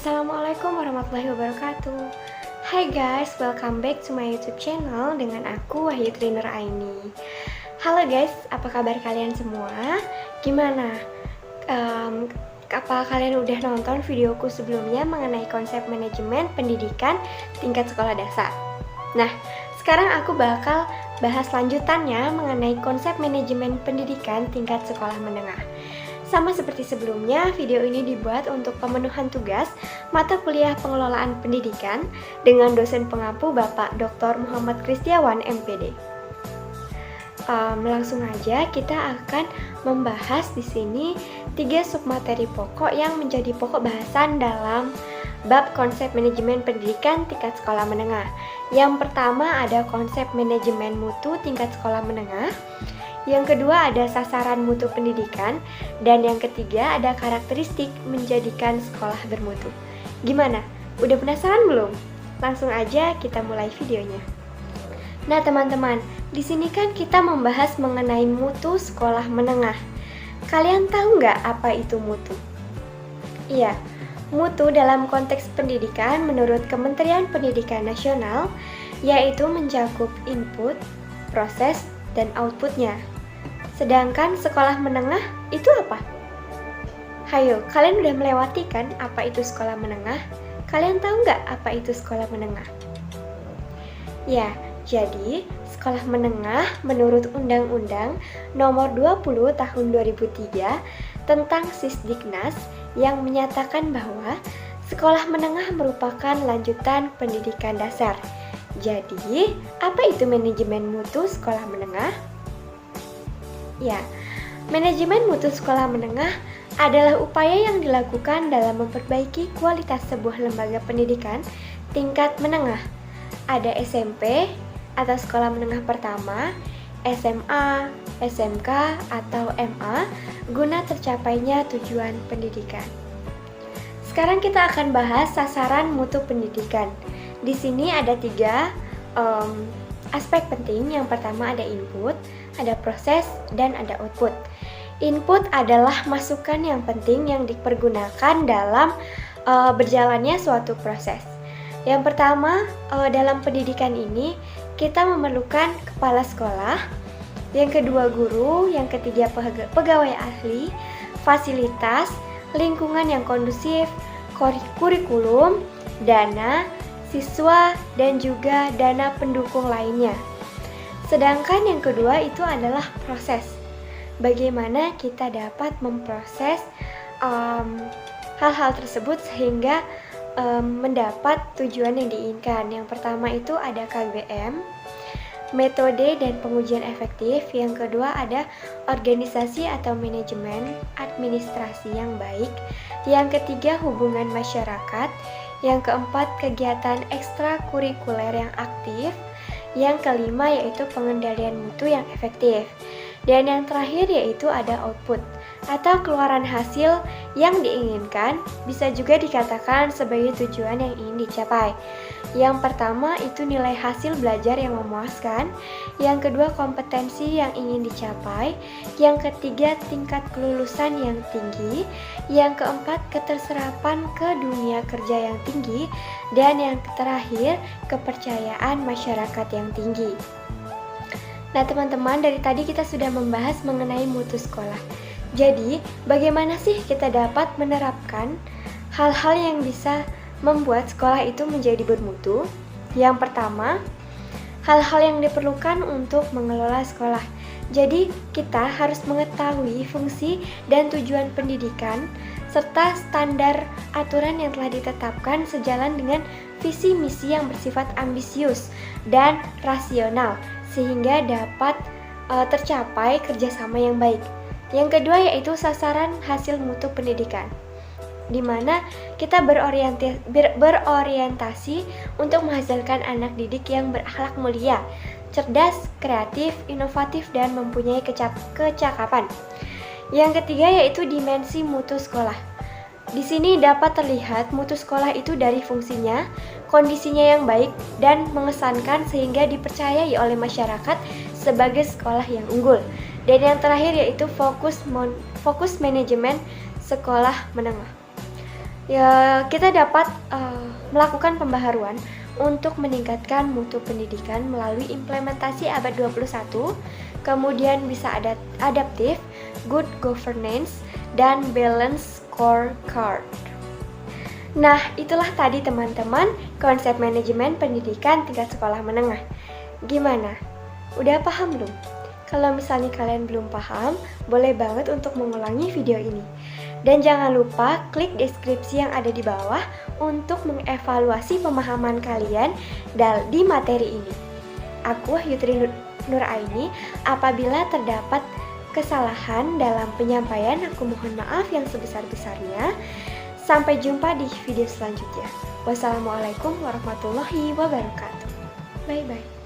Assalamualaikum warahmatullahi wabarakatuh. Hai guys, welcome back to my YouTube channel dengan aku Wahyu Trinur Aini. Halo guys, apa kabar kalian semua? Gimana? Apa kalian udah nonton videoku sebelumnya mengenai konsep manajemen pendidikan tingkat sekolah dasar? Nah, sekarang aku bakal bahas lanjutannya mengenai konsep manajemen pendidikan tingkat sekolah menengah. Sama seperti sebelumnya, video ini dibuat untuk pemenuhan tugas mata kuliah pengelolaan pendidikan dengan dosen pengampu Bapak Dr. Muhammad Kristiawan, MPD. Langsung aja kita akan membahas di sini 3 submateri pokok yang menjadi pokok bahasan dalam bab konsep manajemen pendidikan tingkat sekolah menengah. Yang pertama ada konsep manajemen mutu tingkat sekolah menengah. Yang kedua ada sasaran mutu pendidikan, dan yang ketiga ada karakteristik menjadikan sekolah bermutu. Gimana? Udah penasaran belum? Langsung aja kita mulai videonya. Nah teman-teman, di sini kan kita membahas mengenai mutu sekolah menengah. Kalian tahu nggak apa itu mutu? Iya, mutu dalam konteks pendidikan menurut Kementerian Pendidikan Nasional yaitu mencakup input, proses, dan outputnya. Sedangkan sekolah menengah itu apa? Hayo, kalian udah melewati kan apa itu sekolah menengah? Kalian tahu nggak apa itu sekolah menengah? Ya, jadi sekolah menengah menurut Undang-Undang Nomor 20 Tahun 2003 tentang Sisdiknas yang menyatakan bahwa sekolah menengah merupakan lanjutan pendidikan dasar. Jadi, apa itu manajemen mutu sekolah menengah? Ya, manajemen mutu sekolah menengah adalah upaya yang dilakukan dalam memperbaiki kualitas sebuah lembaga pendidikan tingkat menengah. Ada SMP atau sekolah menengah pertama, SMA, SMK, atau MA guna tercapainya tujuan pendidikan. Sekarang kita akan bahas sasaran mutu pendidikan. Di sini ada 3 aspek penting. Yang pertama ada input, ada proses, dan ada output. Input adalah masukan yang penting yang dipergunakan dalam berjalannya suatu proses. Yang pertama, dalam pendidikan ini kita memerlukan kepala sekolah, yang kedua guru, yang ketiga pegawai ahli, fasilitas, lingkungan yang kondusif, kurikulum, dana, siswa, dan juga dana pendukung lainnya. Sedangkan yang kedua itu adalah proses. Bagaimana kita dapat memproses hal-hal tersebut sehingga mendapat tujuan yang diinginkan. Yang pertama itu ada KBM, metode dan pengujian efektif. Yang kedua ada organisasi atau manajemen administrasi yang baik. Yang ketiga hubungan masyarakat. Yang keempat kegiatan ekstrakurikuler yang aktif. Yang kelima yaitu pengendalian mutu yang efektif. Dan yang terakhir yaitu ada output atau keluaran hasil yang diinginkan, bisa juga dikatakan sebagai tujuan yang ingin dicapai. Yang pertama itu nilai hasil belajar yang memuaskan, yang kedua kompetensi yang ingin dicapai, yang ketiga tingkat kelulusan yang tinggi, yang keempat keterserapan ke dunia kerja yang tinggi, dan yang terakhir kepercayaan masyarakat yang tinggi. Nah teman-teman, dari tadi kita sudah membahas mengenai mutu sekolah. Jadi, bagaimana sih kita dapat menerapkan hal-hal yang bisa membuat sekolah itu menjadi bermutu? Yang pertama, hal-hal yang diperlukan untuk mengelola sekolah. Jadi, kita harus mengetahui fungsi dan tujuan pendidikan serta standar aturan yang telah ditetapkan sejalan dengan visi misi yang bersifat ambisius dan rasional sehingga dapat tercapai kerjasama yang baik. Yang kedua yaitu sasaran hasil mutu pendidikan, di mana kita berorientasi untuk menghasilkan anak didik yang berakhlak mulia, cerdas, kreatif, inovatif, dan mempunyai kecakapan. Yang ketiga yaitu dimensi mutu sekolah. Di sini dapat terlihat mutu sekolah itu dari fungsinya, kondisinya yang baik, dan mengesankan sehingga dipercayai oleh masyarakat sebagai sekolah yang unggul. Dan yang terakhir yaitu fokus manajemen sekolah menengah. Ya, kita dapat melakukan pembaharuan untuk meningkatkan mutu pendidikan melalui implementasi abad 21, kemudian bisa ada adaptif, good governance, dan balance scorecard. Nah, itulah tadi teman-teman konsep manajemen pendidikan tingkat sekolah menengah. Gimana? Udah paham belum? Kalau misalnya kalian belum paham, boleh banget untuk mengulangi video ini. Dan jangan lupa klik deskripsi yang ada di bawah untuk mengevaluasi pemahaman kalian di materi ini. Aku Wahyutri Nuraini, apabila terdapat kesalahan dalam penyampaian, aku mohon maaf yang sebesar-besarnya. Sampai jumpa di video selanjutnya. Wassalamualaikum warahmatullahi wabarakatuh. Bye-bye.